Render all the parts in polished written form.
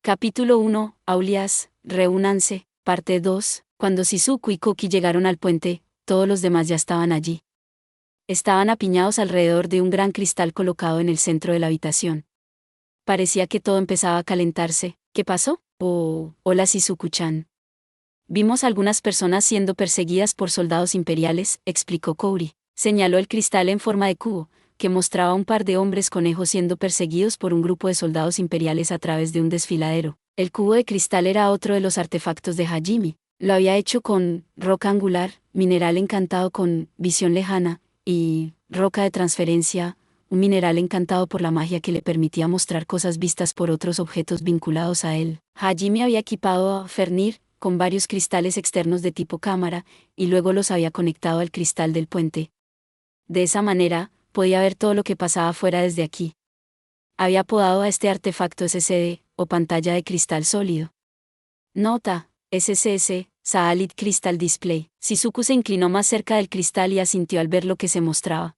Capítulo 1, Aulias, reúnanse, parte 2, cuando Shizuku y Koki llegaron al puente, todos los demás ya estaban allí. Estaban apiñados alrededor de un gran cristal colocado en el centro de la habitación. Parecía que todo empezaba a calentarse. ¿Qué pasó? Oh, hola Shizuku-chan. Vimos algunas personas siendo perseguidas por soldados imperiales, explicó Kouri. Señaló el cristal en forma de cubo, que mostraba un par de hombres conejos siendo perseguidos por un grupo de soldados imperiales a través de un desfiladero. El cubo de cristal era otro de los artefactos de Hajime. Lo había hecho con roca angular, mineral encantado con visión lejana, y roca de transferencia, un mineral encantado por la magia que le permitía mostrar cosas vistas por otros objetos vinculados a él. Hajime había equipado a Fenrir con varios cristales externos de tipo cámara, y luego los había conectado al cristal del puente. De esa manera, podía ver todo lo que pasaba fuera desde aquí. Había apodado a este artefacto SSD, o pantalla de cristal sólido. Nota: SSS, Solid Crystal Display. Shizuku se inclinó más cerca del cristal y asintió al ver lo que se mostraba.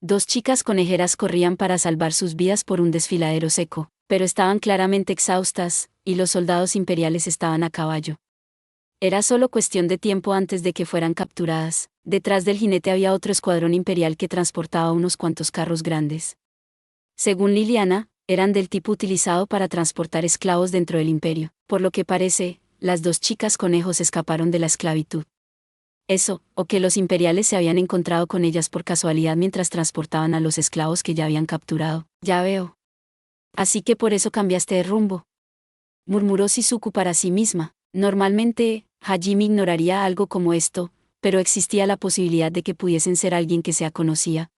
Dos chicas conejeras corrían para salvar sus vidas por un desfiladero seco, pero estaban claramente exhaustas, y los soldados imperiales estaban a caballo. Era solo cuestión de tiempo antes de que fueran capturadas. Detrás del jinete había otro escuadrón imperial que transportaba unos cuantos carros grandes. Según Liliana, eran del tipo utilizado para transportar esclavos dentro del imperio. Por lo que parece, las dos chicas conejos escaparon de la esclavitud. Eso, o que los imperiales se habían encontrado con ellas por casualidad mientras transportaban a los esclavos que ya habían capturado. Ya veo. Así que por eso cambiaste de rumbo, murmuró Shizuku para sí misma. Normalmente, Hajime ignoraría algo como esto, pero existía la posibilidad de que pudiesen ser alguien que se conocía.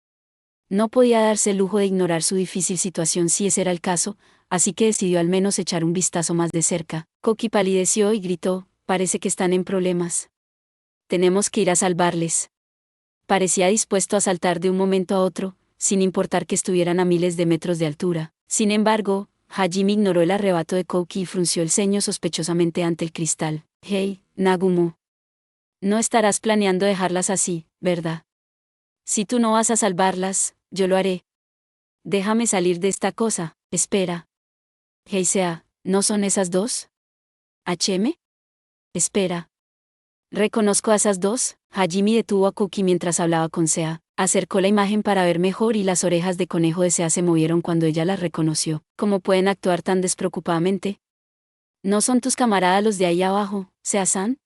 No podía darse el lujo de ignorar su difícil situación si ese era el caso, así que decidió al menos echar un vistazo más de cerca. Koki palideció y gritó: «Parece que están en problemas. Tenemos que ir a salvarles». Parecía dispuesto a saltar de un momento a otro, sin importar que estuvieran a miles de metros de altura. Sin embargo, Hajime ignoró el arrebato de Koki y frunció el ceño sospechosamente ante el cristal. «Hey, Nagumo. No estarás planeando dejarlas así, ¿verdad? Si tú no vas a salvarlas, yo lo haré. Déjame salir de esta cosa, espera». «Heisea, ¿no son esas dos? ¿HM? Espera. Reconozco a esas dos». Hajime detuvo a Koki mientras hablaba con Sea. Acercó la imagen para ver mejor y las orejas de conejo de Sea se movieron cuando ella las reconoció. «¿Cómo pueden actuar tan despreocupadamente? ¿No son tus camaradas los de ahí abajo, Sea-san?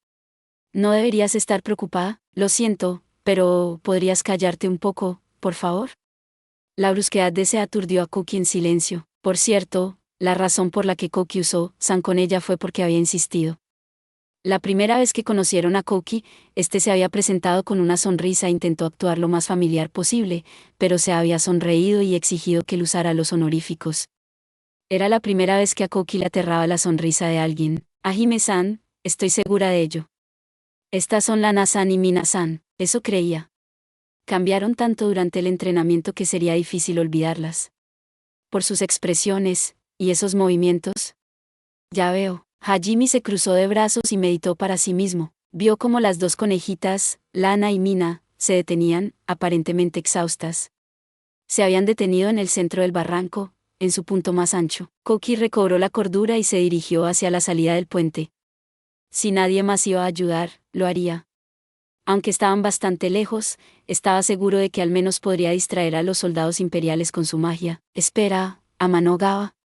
No deberías estar preocupada, lo siento, pero ¿podrías callarte un poco, por favor?» La brusquedad de Sea aturdió a Koki en silencio. Por cierto, la razón por la que Koki usó San con ella fue porque había insistido. La primera vez que conocieron a Koki, este se había presentado con una sonrisa e intentó actuar lo más familiar posible, pero se había sonreído y exigido que él usara los honoríficos. Era la primera vez que a Koki le aterraba la sonrisa de alguien. «Hajime-san, estoy segura de ello. Estas son Lana-san y Mina-san», eso creía. Cambiaron tanto durante el entrenamiento que sería difícil olvidarlas. Por sus expresiones, y esos movimientos. «Ya veo». Hajime se cruzó de brazos y meditó para sí mismo. Vio cómo las dos conejitas, Lana y Mina, se detenían, aparentemente exhaustas. Se habían detenido en el centro del barranco, en su punto más ancho. Koki recobró la cordura y se dirigió hacia la salida del puente. Si nadie más iba a ayudar, lo haría. Aunque estaban bastante lejos, estaba seguro de que al menos podría distraer a los soldados imperiales con su magia. «Espera, Amanogawa.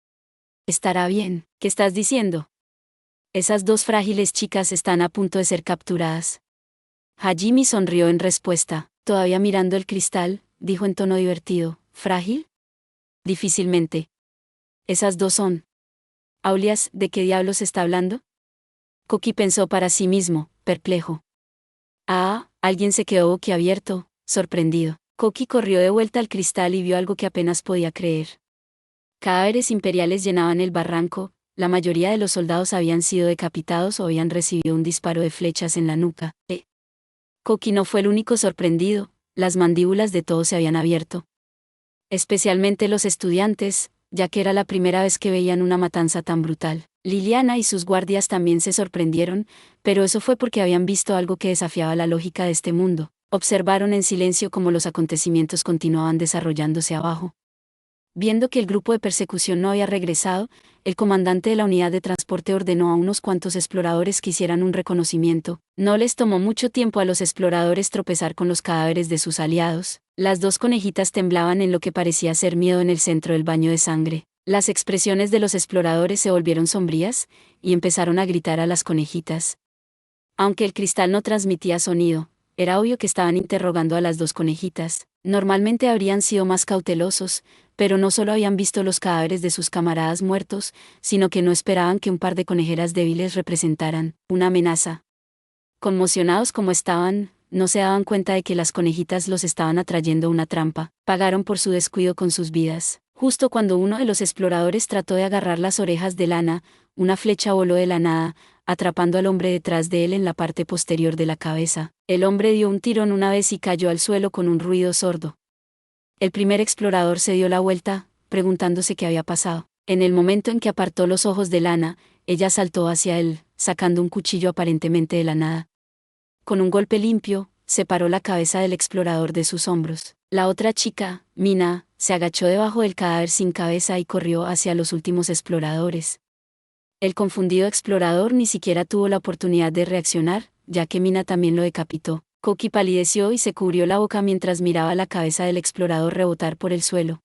Estará bien». «¿Qué estás diciendo? Esas dos frágiles chicas están a punto de ser capturadas». Hajime sonrió en respuesta. Todavía mirando el cristal, dijo en tono divertido: «¿Frágil? Difícilmente. Esas dos son». «Aulias, ¿de qué diablos está hablando?» Koki pensó para sí mismo, perplejo. Alguien se quedó boquiabierto, sorprendido. Koki corrió de vuelta al cristal y vio algo que apenas podía creer. Cadáveres imperiales llenaban el barranco. La mayoría de los soldados habían sido decapitados o habían recibido un disparo de flechas en la nuca. Koki no fue el único sorprendido, las mandíbulas de todos se habían abierto. Especialmente los estudiantes, ya que era la primera vez que veían una matanza tan brutal. Liliana y sus guardias también se sorprendieron, pero eso fue porque habían visto algo que desafiaba la lógica de este mundo. Observaron en silencio cómo los acontecimientos continuaban desarrollándose abajo. Viendo que el grupo de persecución no había regresado, el comandante de la unidad de transporte ordenó a unos cuantos exploradores que hicieran un reconocimiento. No les tomó mucho tiempo a los exploradores tropezar con los cadáveres de sus aliados. Las dos conejitas temblaban en lo que parecía ser miedo en el centro del baño de sangre. Las expresiones de los exploradores se volvieron sombrías, y empezaron a gritar a las conejitas. Aunque el cristal no transmitía sonido, era obvio que estaban interrogando a las dos conejitas. Normalmente habrían sido más cautelosos, pero no solo habían visto los cadáveres de sus camaradas muertos, sino que no esperaban que un par de conejeras débiles representaran una amenaza. Conmocionados como estaban, no se daban cuenta de que las conejitas los estaban atrayendo a una trampa. Pagaron por su descuido con sus vidas. Justo cuando uno de los exploradores trató de agarrar las orejas de Lana, una flecha voló de la nada, atrapando al hombre detrás de él en la parte posterior de la cabeza. El hombre dio un tirón una vez y cayó al suelo con un ruido sordo. El primer explorador se dio la vuelta, preguntándose qué había pasado. En el momento en que apartó los ojos de Lana, ella saltó hacia él, sacando un cuchillo aparentemente de la nada. Con un golpe limpio, separó la cabeza del explorador de sus hombros. La otra chica, Mina, se agachó debajo del cadáver sin cabeza y corrió hacia los últimos exploradores. El confundido explorador ni siquiera tuvo la oportunidad de reaccionar, ya que Mina también lo decapitó. Koki palideció y se cubrió la boca mientras miraba la cabeza del explorador rebotar por el suelo.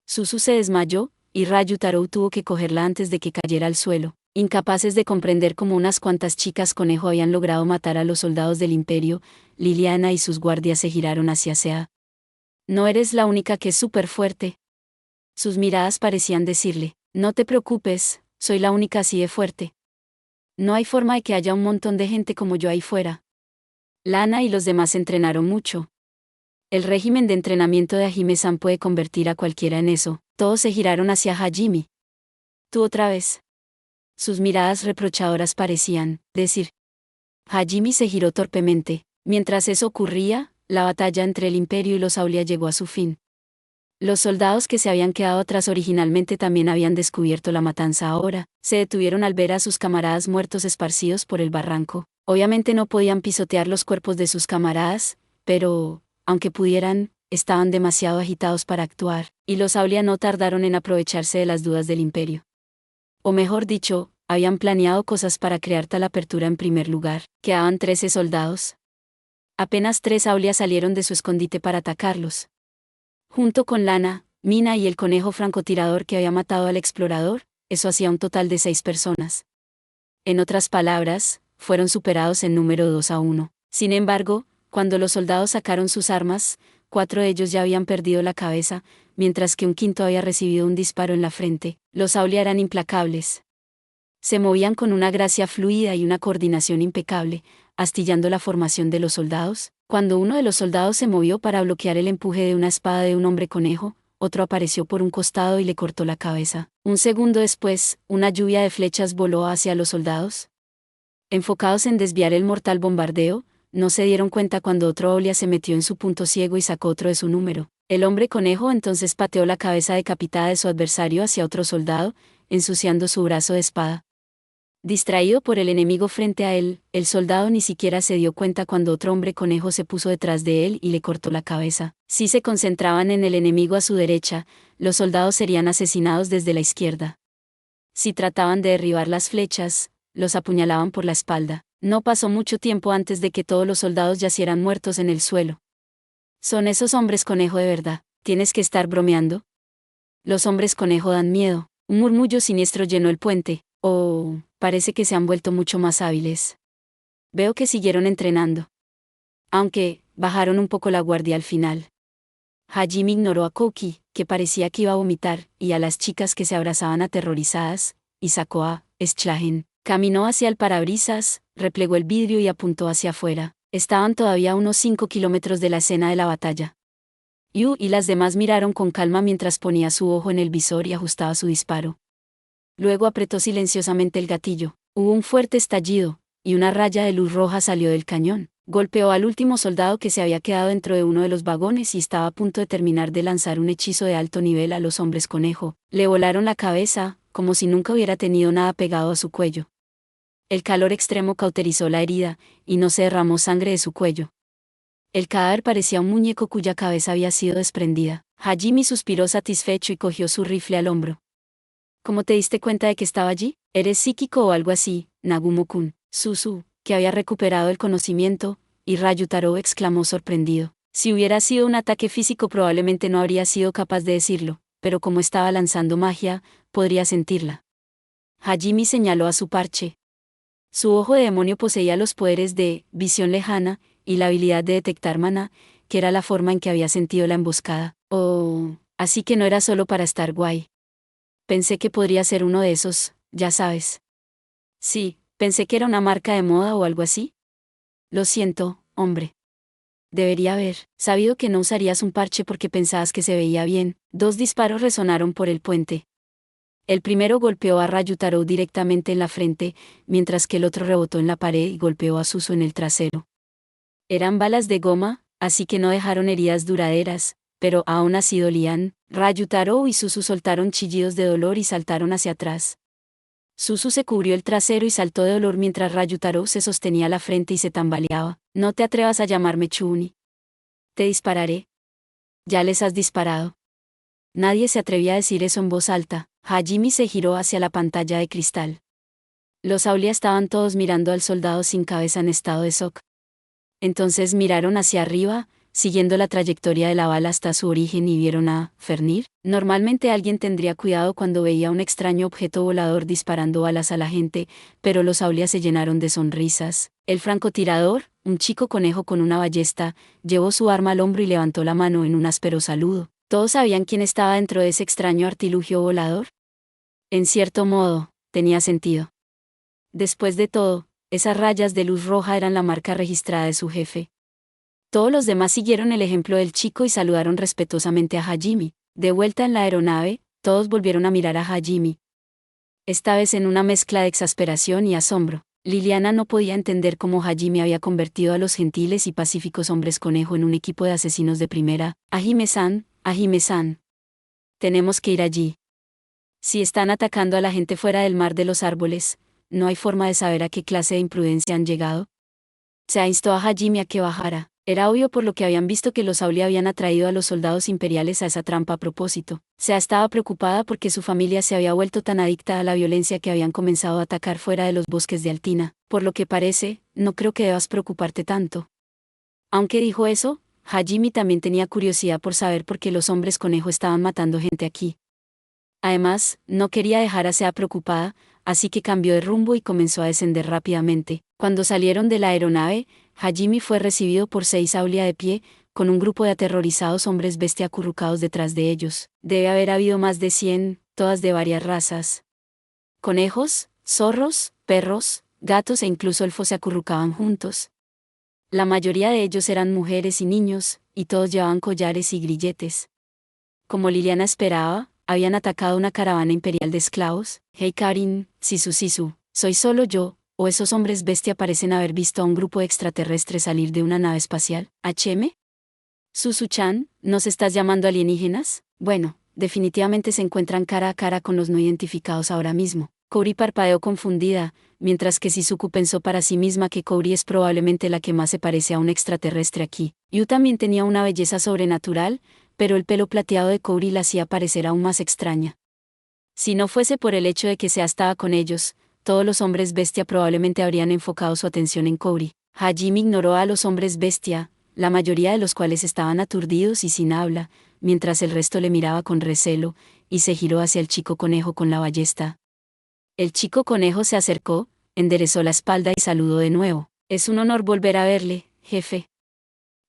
Suzu se desmayó, y Ryutarou tuvo que cogerla antes de que cayera al suelo. Incapaces de comprender cómo unas cuantas chicas conejo habían logrado matar a los soldados del Imperio, Liliana y sus guardias se giraron hacia Sea. No eres la única que es súper fuerte. Sus miradas parecían decirle, no te preocupes, soy la única así de fuerte. No hay forma de que haya un montón de gente como yo ahí fuera. Lana y los demás entrenaron mucho. El régimen de entrenamiento de Hajime-san puede convertir a cualquiera en eso. Todos se giraron hacia Hajime. Tú otra vez. Sus miradas reprochadoras parecían decir. Hajime se giró torpemente. Mientras eso ocurría, la batalla entre el Imperio y los Aulia llegó a su fin. Los soldados que se habían quedado atrás originalmente también habían descubierto la matanza ahora. Se detuvieron al ver a sus camaradas muertos esparcidos por el barranco. Obviamente no podían pisotear los cuerpos de sus camaradas, pero, aunque pudieran, estaban demasiado agitados para actuar, y los Aulia no tardaron en aprovecharse de las dudas del Imperio. O mejor dicho, habían planeado cosas para crear tal apertura en primer lugar. Quedaban 13 soldados. Apenas 3 Aulia salieron de su escondite para atacarlos. Junto con Lana, Mina y el conejo francotirador que había matado al explorador, eso hacía un total de 6 personas. En otras palabras, fueron superados en número 2-1. Sin embargo, cuando los soldados sacaron sus armas, 4 de ellos ya habían perdido la cabeza, mientras que un quinto había recibido un disparo en la frente. Los Aulia eran implacables. Se movían con una gracia fluida y una coordinación impecable, astillando la formación de los soldados. Cuando uno de los soldados se movió para bloquear el empuje de una espada de un hombre conejo, otro apareció por un costado y le cortó la cabeza. Un segundo después, una lluvia de flechas voló hacia los soldados. Enfocados en desviar el mortal bombardeo, no se dieron cuenta cuando otro Aulia se metió en su punto ciego y sacó otro de su número. El hombre conejo entonces pateó la cabeza decapitada de su adversario hacia otro soldado, ensuciando su brazo de espada. Distraído por el enemigo frente a él, el soldado ni siquiera se dio cuenta cuando otro hombre conejo se puso detrás de él y le cortó la cabeza. Si se concentraban en el enemigo a su derecha, los soldados serían asesinados desde la izquierda. Si trataban de derribar las flechas, los apuñalaban por la espalda. No pasó mucho tiempo antes de que todos los soldados yacieran muertos en el suelo. Son esos hombres conejo de verdad, ¿tienes que estar bromeando? Los hombres conejo dan miedo. Un murmullo siniestro llenó el puente. Oh, parece que se han vuelto mucho más hábiles. Veo que siguieron entrenando. Aunque, bajaron un poco la guardia al final. Hajime ignoró a Koki, que parecía que iba a vomitar, y a las chicas que se abrazaban aterrorizadas, y sacó a Schlagen. Caminó hacia el parabrisas, replegó el vidrio y apuntó hacia afuera. Estaban todavía a unos 5 kilómetros de la escena de la batalla. Yu y las demás miraron con calma mientras ponía su ojo en el visor y ajustaba su disparo. Luego apretó silenciosamente el gatillo. Hubo un fuerte estallido, y una raya de luz roja salió del cañón. Golpeó al último soldado que se había quedado dentro de uno de los vagones y estaba a punto de terminar de lanzar un hechizo de alto nivel a los hombres conejo. Le volaron la cabeza, como si nunca hubiera tenido nada pegado a su cuello. El calor extremo cauterizó la herida, y no se derramó sangre de su cuello. El cadáver parecía un muñeco cuya cabeza había sido desprendida. Hajime suspiró satisfecho y cogió su rifle al hombro. ¿Cómo te diste cuenta de que estaba allí? ¿Eres psíquico o algo así, Nagumo-kun? Susu, que había recuperado el conocimiento, y Ryutaro exclamó sorprendido. Si hubiera sido un ataque físico probablemente no habría sido capaz de decirlo, pero como estaba lanzando magia, podría sentirla. Hajime señaló a su parche. Su ojo de demonio poseía los poderes de visión lejana y la habilidad de detectar maná, que era la forma en que había sentido la emboscada. Oh, así que no era solo para estar guay. Pensé que podría ser uno de esos, ya sabes. Sí, pensé que era una marca de moda o algo así. Lo siento, hombre. Debería haber sabido que no usarías un parche porque pensabas que se veía bien. 2 disparos resonaron por el puente. El primero golpeó a Ryutaro directamente en la frente, mientras que el otro rebotó en la pared y golpeó a Susu en el trasero. Eran balas de goma, así que no dejaron heridas duraderas, pero aún así dolían. Ryutaro y Susu soltaron chillidos de dolor y saltaron hacia atrás. Susu se cubrió el trasero y saltó de dolor mientras Ryutaro se sostenía la frente y se tambaleaba. No te atrevas a llamarme Chuni. Te dispararé. Ya les has disparado. Nadie se atrevía a decir eso en voz alta. Hajime se giró hacia la pantalla de cristal. Los Aulia estaban todos mirando al soldado sin cabeza en estado de shock. Entonces miraron hacia arriba, siguiendo la trayectoria de la bala hasta su origen y vieron a Fenrir. Normalmente alguien tendría cuidado cuando veía un extraño objeto volador disparando balas a la gente, pero los Aulia se llenaron de sonrisas. El francotirador, un chico conejo con una ballesta, llevó su arma al hombro y levantó la mano en un áspero saludo. ¿Todos sabían quién estaba dentro de ese extraño artilugio volador? En cierto modo, tenía sentido. Después de todo, esas rayas de luz roja eran la marca registrada de su jefe. Todos los demás siguieron el ejemplo del chico y saludaron respetuosamente a Hajime. De vuelta en la aeronave, todos volvieron a mirar a Hajime. Esta vez en una mezcla de exasperación y asombro. Liliana no podía entender cómo Hajime había convertido a los gentiles y pacíficos hombres conejo en un equipo de asesinos de primera. Hajime-san, Hajime-san. Tenemos que ir allí. Si están atacando a la gente fuera del mar de los árboles, no hay forma de saber a qué clase de imprudencia han llegado. Se instó a Hajime a que bajara. Era obvio por lo que habían visto que los Aulia habían atraído a los soldados imperiales a esa trampa a propósito. Se estaba preocupada porque su familia se había vuelto tan adicta a la violencia que habían comenzado a atacar fuera de los bosques de Altina. Por lo que parece, no creo que debas preocuparte tanto. Aunque dijo eso, Hajime también tenía curiosidad por saber por qué los hombres conejo estaban matando gente aquí. Además, no quería dejar a Sea preocupada, así que cambió de rumbo y comenzó a descender rápidamente. Cuando salieron de la aeronave, Hajime fue recibido por 6 Aulia de pie, con un grupo de aterrorizados hombres bestia acurrucados detrás de ellos. Debe haber habido más de 100, todas de varias razas. Conejos, zorros, perros, gatos e incluso elfos se acurrucaban juntos. La mayoría de ellos eran mujeres y niños, y todos llevaban collares y grilletes. Como Liliana esperaba, habían atacado una caravana imperial de esclavos. Hey Karin, Sisu, ¿soy solo yo, o esos hombres bestia parecen haber visto a un grupo de extraterrestres salir de una nave espacial? ¿HM? Susu-chan, ¿nos estás llamando alienígenas? Bueno, definitivamente se encuentran cara a cara con los no identificados ahora mismo. Kouri parpadeó confundida, mientras que Shizuku pensó para sí misma que Kouri es probablemente la que más se parece a un extraterrestre aquí. Yu también tenía una belleza sobrenatural, pero el pelo plateado de Kouri la hacía parecer aún más extraña. Si no fuese por el hecho de que Sea estaba con ellos, todos los hombres bestia probablemente habrían enfocado su atención en Kouri. Hajime ignoró a los hombres bestia, la mayoría de los cuales estaban aturdidos y sin habla, mientras el resto le miraba con recelo, y se giró hacia el chico conejo con la ballesta. El chico conejo se acercó, enderezó la espalda y saludó de nuevo. Es un honor volver a verle, jefe.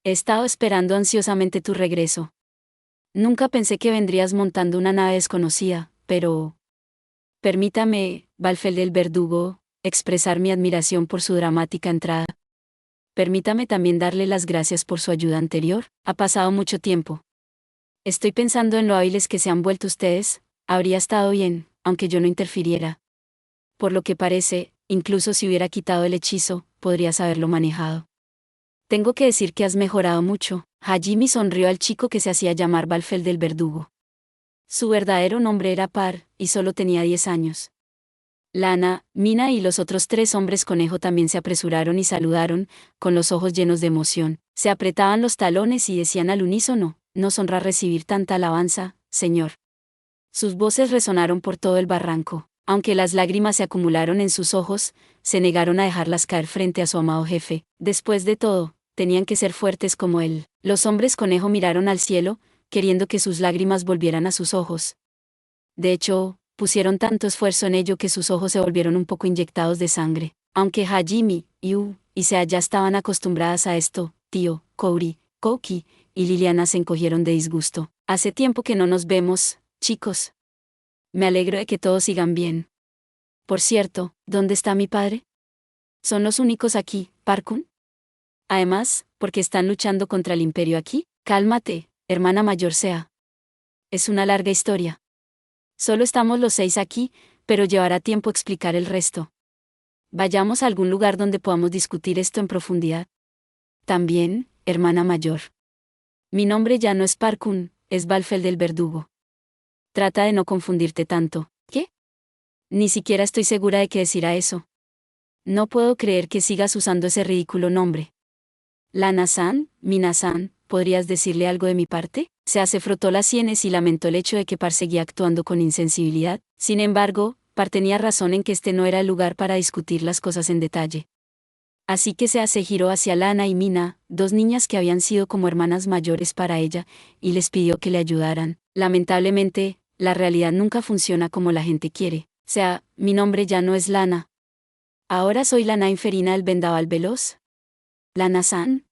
He estado esperando ansiosamente tu regreso. Nunca pensé que vendrías montando una nave desconocida, pero... Permítame, Balfel del Verdugo, expresar mi admiración por su dramática entrada. Permítame también darle las gracias por su ayuda anterior. Ha pasado mucho tiempo. Estoy pensando en lo hábiles que se han vuelto ustedes. Habría estado bien, aunque yo no interfiriera. Por lo que parece, incluso si hubiera quitado el hechizo, podrías haberlo manejado. Tengo que decir que has mejorado mucho. Hajime sonrió al chico que se hacía llamar Balfel del Verdugo. Su verdadero nombre era Par, y solo tenía 10 años. Lana, Mina y los otros 3 hombres conejo también se apresuraron y saludaron, con los ojos llenos de emoción. Se apretaban los talones y decían al unísono: «Nos honra recibir tanta alabanza, Señor». Sus voces resonaron por todo el barranco. Aunque las lágrimas se acumularon en sus ojos, se negaron a dejarlas caer frente a su amado jefe. Después de todo, tenían que ser fuertes como él. Los hombres conejo miraron al cielo, queriendo que sus lágrimas volvieran a sus ojos. De hecho, pusieron tanto esfuerzo en ello que sus ojos se volvieron un poco inyectados de sangre. Aunque Hajime, Yu y Sea ya estaban acostumbradas a esto, Tío, Kouri, Koki y Liliana se encogieron de disgusto. «Hace tiempo que no nos vemos, chicos. Me alegro de que todos sigan bien. Por cierto, ¿dónde está mi padre? ¿Son los únicos aquí, Parkun? Además, ¿por qué están luchando contra el imperio aquí? Cálmate, hermana mayor Sea. Es una larga historia. Solo estamos los 6 aquí, pero llevará tiempo explicar el resto. Vayamos a algún lugar donde podamos discutir esto en profundidad. También, hermana mayor. Mi nombre ya no es Parkun, es Balfel del Verdugo. Trata de no confundirte tanto». «¿Qué? Ni siquiera estoy segura de qué decirá eso. No puedo creer que sigas usando ese ridículo nombre». «Lana-san, Mina-san, ¿podrías decirle algo de mi parte?». Se frotó las sienes y lamentó el hecho de que Par seguía actuando con insensibilidad. Sin embargo, Par tenía razón en que este no era el lugar para discutir las cosas en detalle. Así que se giró hacia Lana y Mina, 2 niñas que habían sido como hermanas mayores para ella, y les pidió que le ayudaran. «Lamentablemente, la realidad nunca funciona como la gente quiere. Mi nombre ya no es Lana. Ahora soy Lana Inferina del Vendaval Veloz». «Lana-san.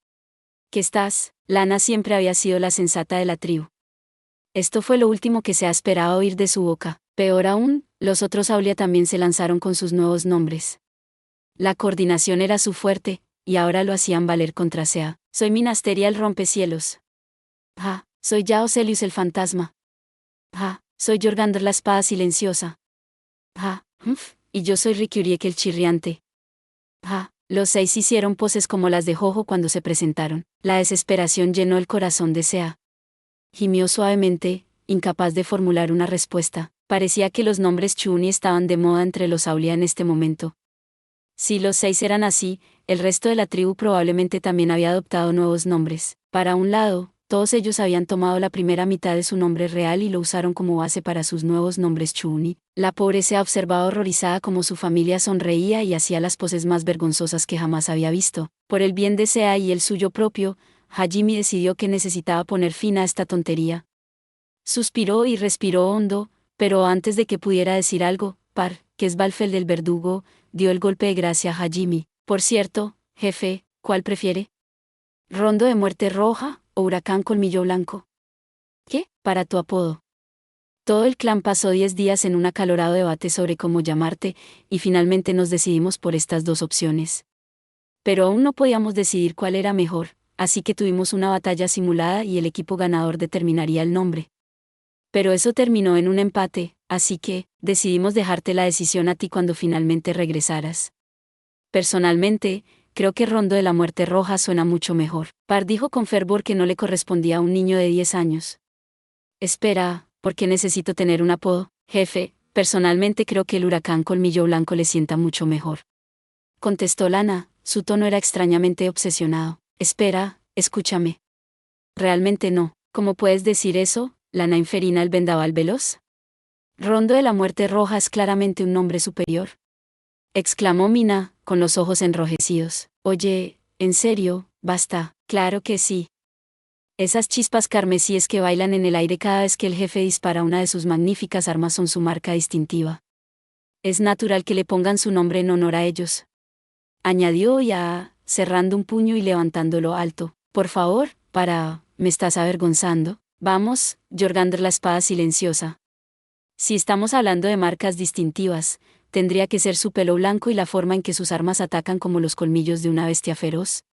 ¿Qué estás?». Lana siempre había sido la sensata de la tribu. Esto fue lo último que se ha esperado oír de su boca. Peor aún, los otros Aulia también se lanzaron con sus nuevos nombres. La coordinación era su fuerte, y ahora lo hacían valer contra Sea. «Soy Minasteria el Rompecielos». «Soy Yao Celius el Fantasma». «Soy Jorgander la Espada Silenciosa». «Y yo soy Rikyuriek el Chirriante». Los 6 hicieron poses como las de Jojo cuando se presentaron. La desesperación llenó el corazón de Sea. Gimió suavemente, incapaz de formular una respuesta. Parecía que los nombres Chuni estaban de moda entre los Aulia en este momento. Si los 6 eran así, el resto de la tribu probablemente también había adoptado nuevos nombres. Para un lado, todos ellos habían tomado la primera mitad de su nombre real y lo usaron como base para sus nuevos nombres Chuni. La pobre se observaba horrorizada como su familia sonreía y hacía las poses más vergonzosas que jamás había visto. Por el bien de Sea y el suyo propio, Hajime decidió que necesitaba poner fin a esta tontería. Suspiró y respiró hondo, pero antes de que pudiera decir algo, Par, que es Balfel del Verdugo, dio el golpe de gracia a Hajime. «Por cierto, jefe, ¿cuál prefiere? ¿Rondo de Muerte Roja o Huracán Colmillo Blanco?». «¿Qué? Para tu apodo». Todo el clan pasó 10 días en un acalorado debate sobre cómo llamarte, y finalmente nos decidimos por estas 2 opciones. Pero aún no podíamos decidir cuál era mejor, así que tuvimos una batalla simulada y el equipo ganador determinaría el nombre. Pero eso terminó en un empate, así que decidimos dejarte la decisión a ti cuando finalmente regresaras. Personalmente, creo que Rondo de la Muerte Roja suena mucho mejor. Par dijo con fervor que no le correspondía a un niño de 10 años. «Espera, ¿por qué necesito tener un apodo? Jefe, personalmente creo que el Huracán Colmillo Blanco le sienta mucho mejor», contestó Lana, su tono era extrañamente obsesionado. «Espera, escúchame. Realmente no. ¿Cómo puedes decir eso, Lana Inferina el Vendaval Veloz? Rondo de la Muerte Roja es claramente un nombre superior», exclamó Mina, con los ojos enrojecidos. «Oye, en serio, basta». «Claro que sí. Esas chispas carmesíes que bailan en el aire cada vez que el jefe dispara una de sus magníficas armas son su marca distintiva. Es natural que le pongan su nombre en honor a ellos», añadió ya, cerrando un puño y levantándolo alto. «Por favor, me estás avergonzando. Vamos, Jorgander la Espada Silenciosa. Si estamos hablando de marcas distintivas, tendría que ser su pelo blanco y la forma en que sus armas atacan como los colmillos de una bestia feroz.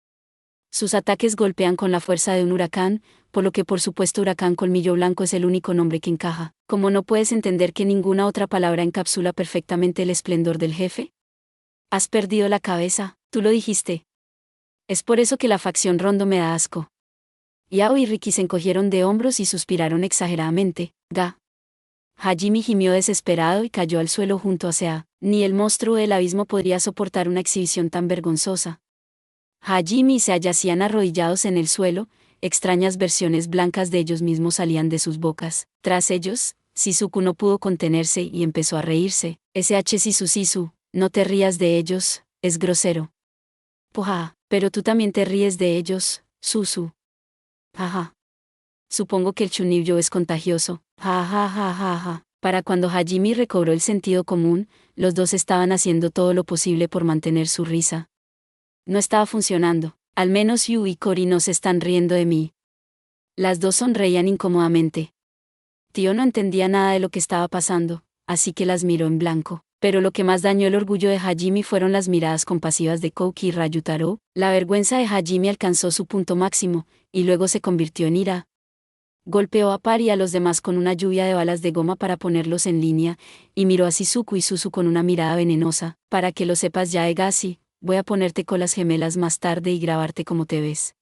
Sus ataques golpean con la fuerza de un huracán, por lo que por supuesto Huracán Colmillo Blanco es el único nombre que encaja. ¿Cómo no puedes entender que ninguna otra palabra encapsula perfectamente el esplendor del jefe? Has perdido la cabeza, tú lo dijiste. Es por eso que la facción Rondo me da asco». Yao y Ricky se encogieron de hombros y suspiraron exageradamente. Hajime gimió desesperado y cayó al suelo junto a Sea. Ni el monstruo del abismo podría soportar una exhibición tan vergonzosa. Hajime y Sea yacían arrodillados en el suelo, extrañas versiones blancas de ellos mismos salían de sus bocas. Tras ellos, Shizuku no pudo contenerse y empezó a reírse. Shizu, no te rías de ellos, es grosero. Poja, pero tú también te ríes de ellos, Susu. Jaja. Supongo que el chunibyo es contagioso. Ja ja ja ja ja. Para cuando Hajime recobró el sentido común, los dos estaban haciendo todo lo posible por mantener su risa. No estaba funcionando. Al menos Yu y Kori no se están riendo de mí. Las dos sonreían incómodamente. Tío no entendía nada de lo que estaba pasando, así que las miró en blanco. Pero lo que más dañó el orgullo de Hajime fueron las miradas compasivas de Kouki y Ryutaro. La vergüenza de Hajime alcanzó su punto máximo, y luego se convirtió en ira. Golpeó a Par y a los demás con una lluvia de balas de goma para ponerlos en línea, y miró a Shizuku y Suzu con una mirada venenosa. Para que lo sepas ya, Egasi, voy a ponerte colas gemelas más tarde y grabarte como te ves.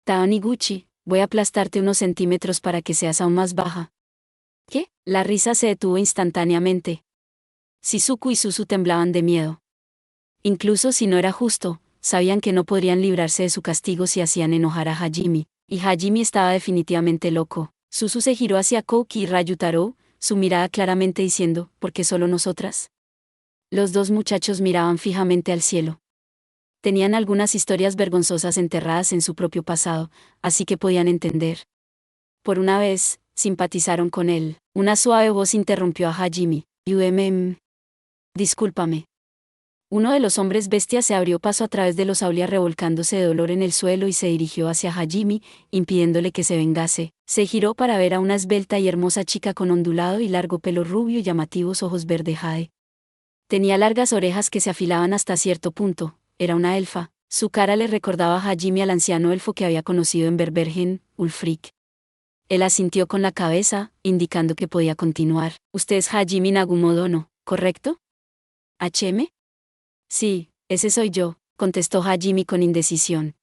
Taoniguchi, voy a aplastarte unos centímetros para que seas aún más baja. ¿Qué? La risa se detuvo instantáneamente. Shizuku y Suzu temblaban de miedo. Incluso si no era justo, sabían que no podrían librarse de su castigo si hacían enojar a Hajime. Y Hajime estaba definitivamente loco. Suzu se giró hacia Kouki y Ryutaro, su mirada claramente diciendo, ¿por qué solo nosotras? Los dos muchachos miraban fijamente al cielo. Tenían algunas historias vergonzosas enterradas en su propio pasado, así que podían entender. Por una vez, simpatizaron con él. Una suave voz interrumpió a Hajime. Discúlpame. Uno de los hombres bestias se abrió paso a través de los aulias revolcándose de dolor en el suelo y se dirigió hacia Hajime, impidiéndole que se vengase. Se giró para ver a una esbelta y hermosa chica con ondulado y largo pelo rubio y llamativos ojos verde jade. Tenía largas orejas que se afilaban hasta cierto punto. Era una elfa. Su cara le recordaba a Hajime al anciano elfo que había conocido en Berbergen, Ulfric. Él asintió con la cabeza, indicando que podía continuar. Usted es Hajime Nagumodono, ¿correcto? ¿HM? Sí, ese soy yo, contestó Hajime con indecisión.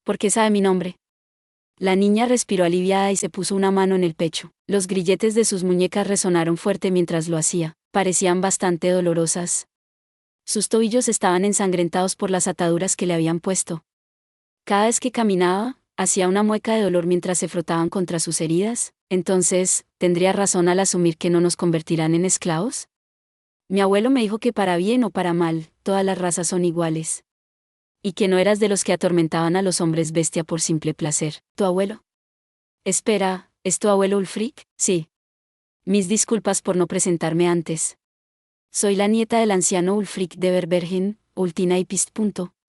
¿Por qué sabe mi nombre? La niña respiró aliviada y se puso una mano en el pecho. Los grilletes de sus muñecas resonaron fuerte mientras lo hacía. Parecían bastante dolorosas. Sus tobillos estaban ensangrentados por las ataduras que le habían puesto. Cada vez que caminaba, hacía una mueca de dolor mientras se frotaban contra sus heridas. Entonces, ¿tendría razón al asumir que no nos convertirán en esclavos? Mi abuelo me dijo que para bien o para mal, todas las razas son iguales. Y que no eras de los que atormentaban a los hombres bestia por simple placer. ¿Tu abuelo? Espera, ¿es tu abuelo Ulfric? Sí. Mis disculpas por no presentarme antes. Soy la nieta del anciano Ulfric de Berbergen, Ultina y Pist.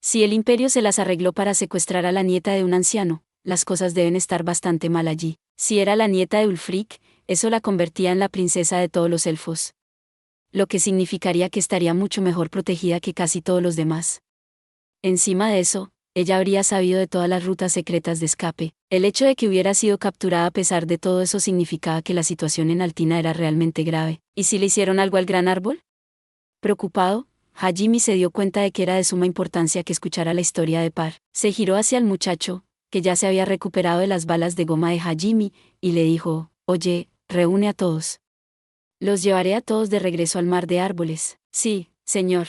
Si el imperio se las arregló para secuestrar a la nieta de un anciano, las cosas deben estar bastante mal allí. Si era la nieta de Ulfric, eso la convertía en la princesa de todos los elfos. Lo que significaría que estaría mucho mejor protegida que casi todos los demás. Encima de eso, ella habría sabido de todas las rutas secretas de escape. El hecho de que hubiera sido capturada a pesar de todo eso significaba que la situación en Altina era realmente grave. ¿Y si le hicieron algo al gran árbol? Preocupado, Hajime se dio cuenta de que era de suma importancia que escuchara la historia de Par. Se giró hacia el muchacho, que ya se había recuperado de las balas de goma de Hajime, y le dijo, «Oye, reúne a todos. Los llevaré a todos de regreso al mar de árboles». «Sí, señor».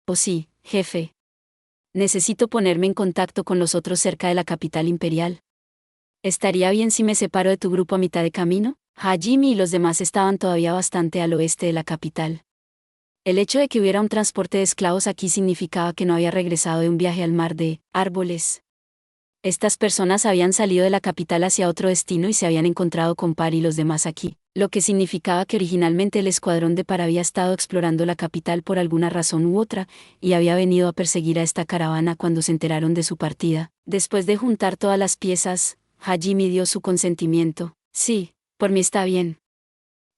«Oh sí, jefe. Necesito ponerme en contacto con los otros cerca de la capital imperial. ¿Estaría bien si me separo de tu grupo a mitad de camino?» Hajime y los demás estaban todavía bastante al oeste de la capital. El hecho de que hubiera un transporte de esclavos aquí significaba que no había regresado de un viaje al mar de árboles. Estas personas habían salido de la capital hacia otro destino y se habían encontrado con Par y los demás aquí, lo que significaba que originalmente el escuadrón de Par había estado explorando la capital por alguna razón u otra, y había venido a perseguir a esta caravana cuando se enteraron de su partida. Después de juntar todas las piezas, Hajime dio su consentimiento. «Sí, por mí está bien.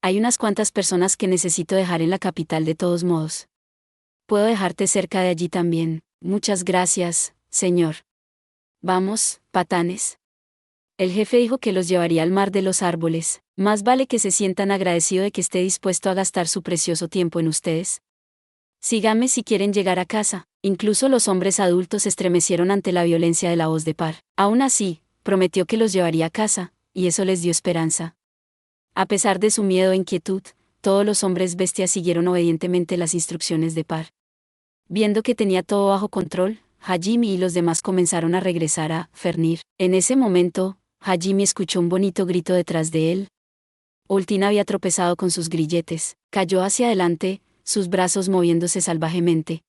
Hay unas cuantas personas que necesito dejar en la capital de todos modos. Puedo dejarte cerca de allí también. Muchas gracias, señor». «Vamos, patanes». El jefe dijo que los llevaría al mar de los árboles. Más vale que se sientan agradecido de que esté dispuesto a gastar su precioso tiempo en ustedes. Síganme si quieren llegar a casa. Incluso los hombres adultos estremecieron ante la violencia de la voz de Par. Aún así, prometió que los llevaría a casa, y eso les dio esperanza. A pesar de su miedo e inquietud, todos los hombres bestias siguieron obedientemente las instrucciones de Par. Viendo que tenía todo bajo control, Hajime y los demás comenzaron a regresar a Fernir. En ese momento, Hajime escuchó un bonito grito detrás de él. Ultina había tropezado con sus grilletes, cayó hacia adelante, sus brazos moviéndose salvajemente.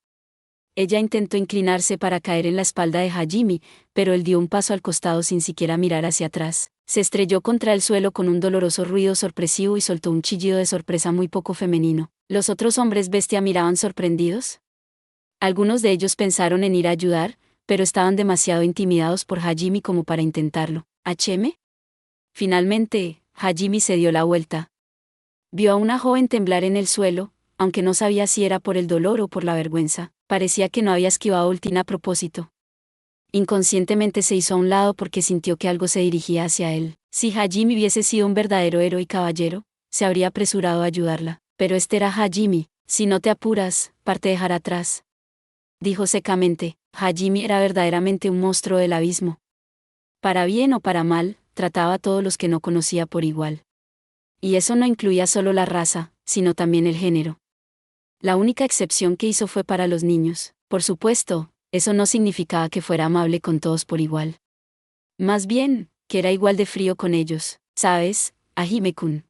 Ella intentó inclinarse para caer en la espalda de Hajime, pero él dio un paso al costado sin siquiera mirar hacia atrás. Se estrelló contra el suelo con un doloroso ruido sorpresivo y soltó un chillido de sorpresa muy poco femenino. ¿Los otros hombres bestia miraban sorprendidos? Algunos de ellos pensaron en ir a ayudar, pero estaban demasiado intimidados por Hajime como para intentarlo. ¿Hacheme? Finalmente, Hajime se dio la vuelta. Vio a una joven temblar en el suelo, aunque no sabía si era por el dolor o por la vergüenza. Parecía que no había esquivado a Ultina a propósito. Inconscientemente se hizo a un lado porque sintió que algo se dirigía hacia él. Si Hajime hubiese sido un verdadero héroe y caballero, se habría apresurado a ayudarla. Pero este era Hajime. Si no te apuras, Par te dejará atrás. Dijo secamente. Hajime era verdaderamente un monstruo del abismo. Para bien o para mal, trataba a todos los que no conocía por igual. Y eso no incluía solo la raza, sino también el género. La única excepción que hizo fue para los niños. Por supuesto, eso no significaba que fuera amable con todos por igual. Más bien, que era igual de frío con ellos, ¿sabes, Hajime-kun?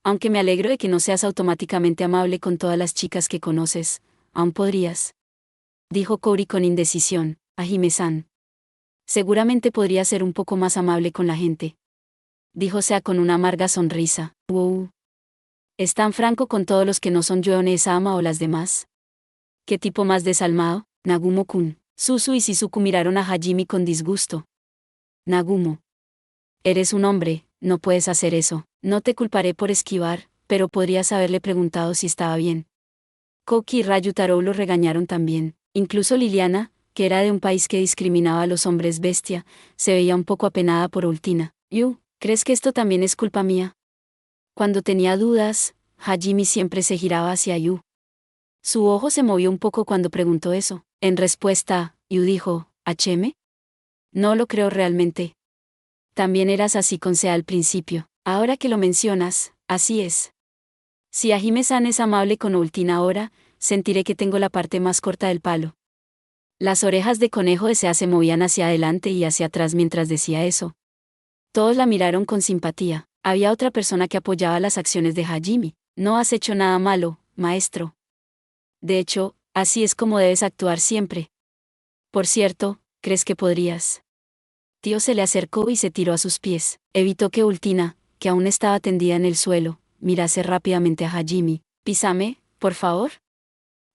Aunque me alegro de que no seas automáticamente amable con todas las chicas que conoces, aún podrías. Dijo Kouri con indecisión. Hajime-san. Seguramente podría ser un poco más amable con la gente. Dijo Sea con una amarga sonrisa. Wow. ¿Es tan franco con todos los que no son Yoone-sama o las demás? ¿Qué tipo más desalmado? Nagumo-kun. Suzu y Shizuku miraron a Hajime con disgusto. Nagumo. Eres un hombre, no puedes hacer eso. No te culparé por esquivar, pero podrías haberle preguntado si estaba bien. Koki y Ryutarou lo regañaron también. Incluso Liliana, que era de un país que discriminaba a los hombres bestia, se veía un poco apenada por Ultina. ¿Crees que esto también es culpa mía? Cuando tenía dudas, Hajime siempre se giraba hacia Yu. Su ojo se movió un poco cuando preguntó eso. En respuesta, Yu dijo, ¿Hacheme? No lo creo realmente. También eras así con Sea al principio. Ahora que lo mencionas, así es. Si Hajime-san es amable con Ultina ahora, sentiré que tengo la parte más corta del palo. Las orejas de conejo de Sea se movían hacia adelante y hacia atrás mientras decía eso. Todos la miraron con simpatía. Había otra persona que apoyaba las acciones de Hajime. No has hecho nada malo, maestro. De hecho, así es como debes actuar siempre. Por cierto, ¿crees que podrías? Tío se le acercó y se tiró a sus pies. Evitó que Ultina, que aún estaba tendida en el suelo, mirase rápidamente a Hajime. Písame, por favor.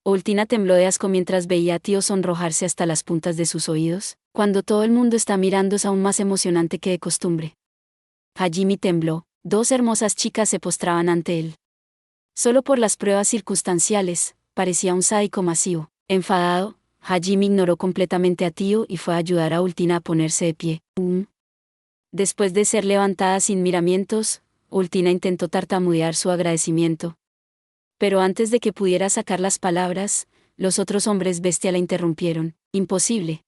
Ultina tembló de asco mientras veía a Tío sonrojarse hasta las puntas de sus oídos. Cuando todo el mundo está mirando es aún más emocionante que de costumbre. Hajime tembló. Dos hermosas chicas se postraban ante él. Solo por las pruebas circunstanciales, parecía un sádico masivo. Enfadado, Hajime ignoró completamente a Tío y fue a ayudar a Ultina a ponerse de pie. Después de ser levantada sin miramientos, Ultina intentó tartamudear su agradecimiento. Pero antes de que pudiera sacar las palabras, los otros hombres bestia la interrumpieron. Imposible.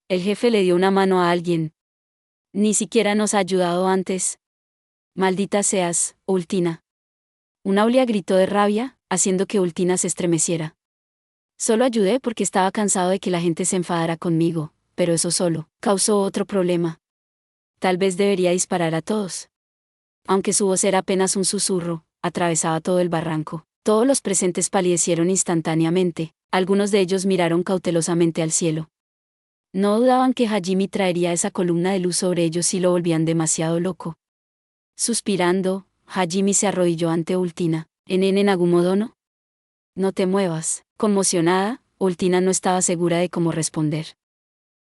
El jefe le dio una mano a alguien. Ni siquiera nos ha ayudado antes. Maldita seas, Ultina. Una Aulia gritó de rabia, haciendo que Ultina se estremeciera. Solo ayudé porque estaba cansado de que la gente se enfadara conmigo, pero eso solo causó otro problema. Tal vez debería disparar a todos. Aunque su voz era apenas un susurro, atravesaba todo el barranco. Todos los presentes palidecieron instantáneamente, algunos de ellos miraron cautelosamente al cielo. No dudaban que Hajime traería esa columna de luz sobre ellos si lo volvían demasiado loco. Suspirando, Hajime se arrodilló ante Ultina. ¿En Nagumo-dono? No te muevas. Conmocionada, Ultina no estaba segura de cómo responder.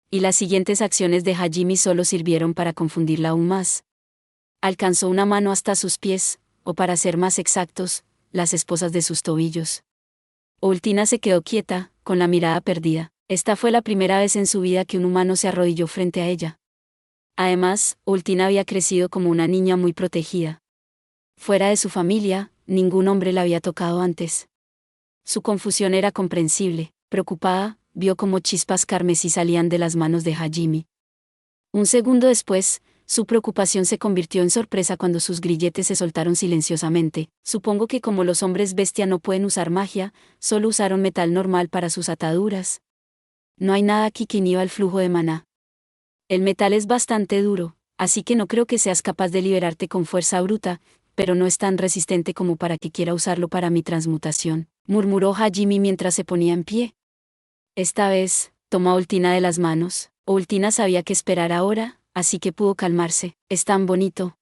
Y las siguientes acciones de Hajime solo sirvieron para confundirla aún más. Alcanzó una mano hasta sus pies, o para ser más exactos, las esposas de sus tobillos. Ultina se quedó quieta, con la mirada perdida. Esta fue la primera vez en su vida que un humano se arrodilló frente a ella. Además, Ultina había crecido como una niña muy protegida. Fuera de su familia, ningún hombre la había tocado antes. Su confusión era comprensible. Preocupada, vio cómo chispas carmesí salían de las manos de Hajime. Un segundo después, Su preocupación se convirtió en sorpresa cuando sus grilletes se soltaron silenciosamente. Supongo que como los hombres bestia no pueden usar magia, solo usaron metal normal para sus ataduras. No hay nada aquí que inhiba el flujo de maná. El metal es bastante duro, así que no creo que seas capaz de liberarte con fuerza bruta, pero no es tan resistente como para que quiera usarlo para mi transmutación, murmuró Hajime mientras se ponía en pie. Esta vez, tomó a Ultina de las manos. Ultina sabía qué esperar ahora, así que pudo calmarse. Es tan bonito,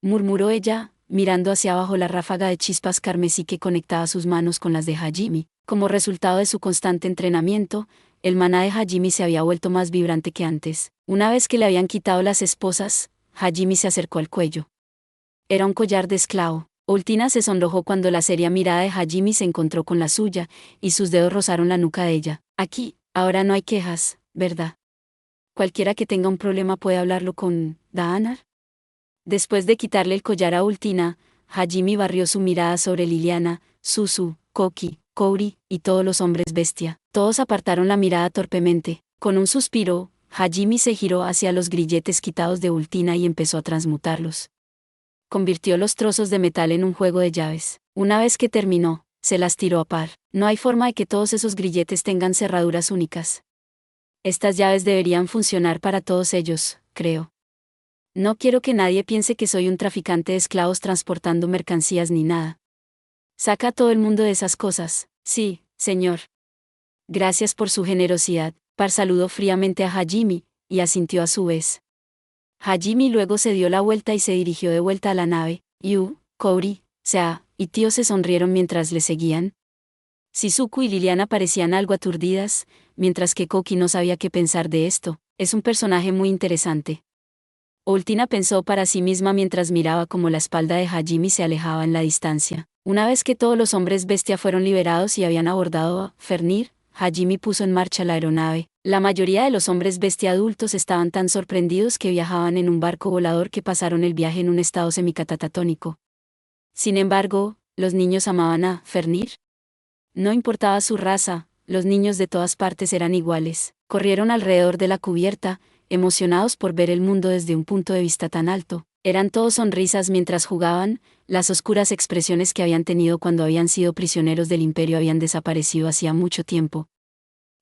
murmuró ella, mirando hacia abajo la ráfaga de chispas carmesí que conectaba sus manos con las de Hajime. Como resultado de su constante entrenamiento, el maná de Hajime se había vuelto más vibrante que antes. Una vez que le habían quitado las esposas, Hajime se acercó al cuello. Era un collar de esclavo. Ultina se sonrojó cuando la seria mirada de Hajime se encontró con la suya, y sus dedos rozaron la nuca de ella. Aquí, ahora no hay quejas, ¿verdad? Cualquiera que tenga un problema puede hablarlo con Daanar. Después de quitarle el collar a Ultina, Hajime barrió su mirada sobre Liliana, Suzu, Koki, Kouri, y todos los hombres bestia. Todos apartaron la mirada torpemente. Con un suspiro, Hajime se giró hacia los grilletes quitados de Ultina y empezó a transmutarlos. Convirtió los trozos de metal en un juego de llaves. Una vez que terminó, se las tiró a par. No hay forma de que todos esos grilletes tengan cerraduras únicas. Estas llaves deberían funcionar para todos ellos, creo. No quiero que nadie piense que soy un traficante de esclavos transportando mercancías ni nada. Saca a todo el mundo de esas cosas. Sí, señor. Gracias por su generosidad. Par saludó fríamente a Hajime, y asintió a su vez. Hajime luego se dio la vuelta y se dirigió de vuelta a la nave. Yu, Kouri, Sea y Tío se sonrieron mientras le seguían. Shizuku y Liliana parecían algo aturdidas, mientras que Koki no sabía qué pensar de esto. Es un personaje muy interesante. Ultina pensó para sí misma mientras miraba cómo la espalda de Hajime se alejaba en la distancia. Una vez que todos los hombres bestia fueron liberados y habían abordado a Fenrir, Hajime puso en marcha la aeronave. La mayoría de los hombres bestia adultos estaban tan sorprendidos que viajaban en un barco volador que pasaron el viaje en un estado semicatatónico. Sin embargo, los niños amaban a Fenrir. No importaba su raza, los niños de todas partes eran iguales. Corrieron alrededor de la cubierta, emocionados por ver el mundo desde un punto de vista tan alto. Eran todos sonrisas mientras jugaban, las oscuras expresiones que habían tenido cuando habían sido prisioneros del imperio habían desaparecido hacía mucho tiempo.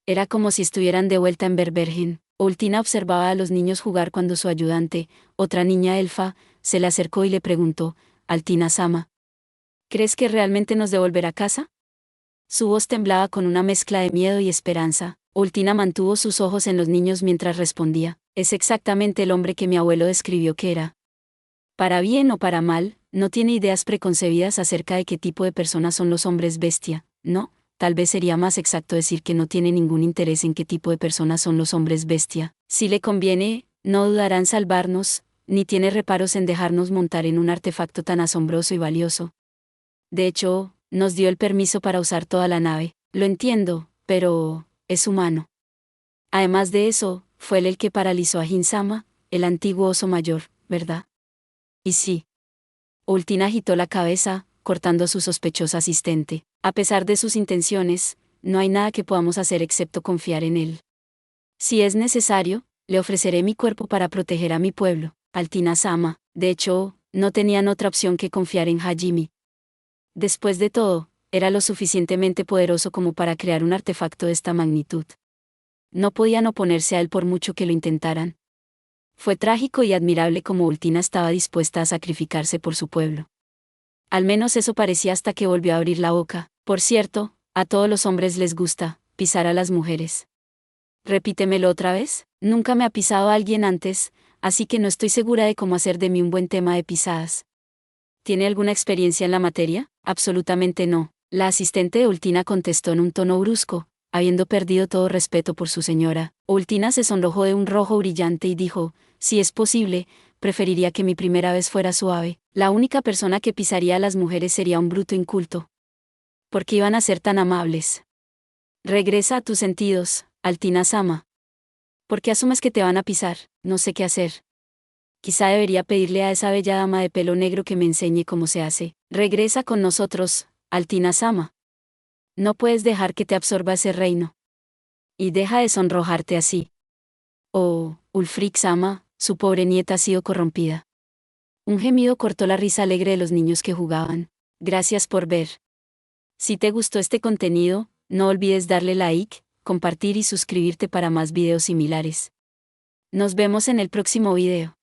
Era como si estuvieran de vuelta en Berbergen. Ultina observaba a los niños jugar cuando su ayudante, otra niña elfa, se le acercó y le preguntó, Altina-sama, ¿crees que realmente nos devolverá a casa? Su voz temblaba con una mezcla de miedo y esperanza. Ultina mantuvo sus ojos en los niños mientras respondía, es exactamente el hombre que mi abuelo describió que era. Para bien o para mal, no tiene ideas preconcebidas acerca de qué tipo de personas son los hombres bestia, ¿no? Tal vez sería más exacto decir que no tiene ningún interés en qué tipo de personas son los hombres bestia. Si le conviene, no dudará en salvarnos, ni tiene reparos en dejarnos montar en un artefacto tan asombroso y valioso. De hecho, nos dio el permiso para usar toda la nave. Lo entiendo, pero es humano. Además de eso, fue él el que paralizó a Hinsama, el antiguo oso mayor, ¿verdad? Y sí. Ultina agitó la cabeza, cortando a su sospechoso asistente. A pesar de sus intenciones, no hay nada que podamos hacer excepto confiar en él. Si es necesario, le ofreceré mi cuerpo para proteger a mi pueblo, Altina-sama. De hecho, no tenían otra opción que confiar en Hajime. Después de todo, era lo suficientemente poderoso como para crear un artefacto de esta magnitud. No podían oponerse a él por mucho que lo intentaran. Fue trágico y admirable como Ultina estaba dispuesta a sacrificarse por su pueblo. Al menos eso parecía hasta que volvió a abrir la boca. Por cierto, a todos los hombres les gusta pisar a las mujeres. Repítemelo otra vez. Nunca me ha pisado a alguien antes, así que no estoy segura de cómo hacer de mí un buen tema de pisadas. ¿Tiene alguna experiencia en la materia? Absolutamente no. La asistente de Ultina contestó en un tono brusco, habiendo perdido todo respeto por su señora. Ultina se sonrojó de un rojo brillante y dijo, si es posible, preferiría que mi primera vez fuera suave. La única persona que pisaría a las mujeres sería un bruto inculto. ¿Por qué iban a ser tan amables? Regresa a tus sentidos, Altina-sama. ¿Por qué asumes que te van a pisar? No sé qué hacer. Quizá debería pedirle a esa bella dama de pelo negro que me enseñe cómo se hace. Regresa con nosotros, Altina-sama. No puedes dejar que te absorba ese reino. Y deja de sonrojarte así. Oh, Ulfric-sama, su pobre nieta ha sido corrompida. Un gemido cortó la risa alegre de los niños que jugaban. Gracias por ver. Si te gustó este contenido, no olvides darle like, compartir y suscribirte para más videos similares. Nos vemos en el próximo video.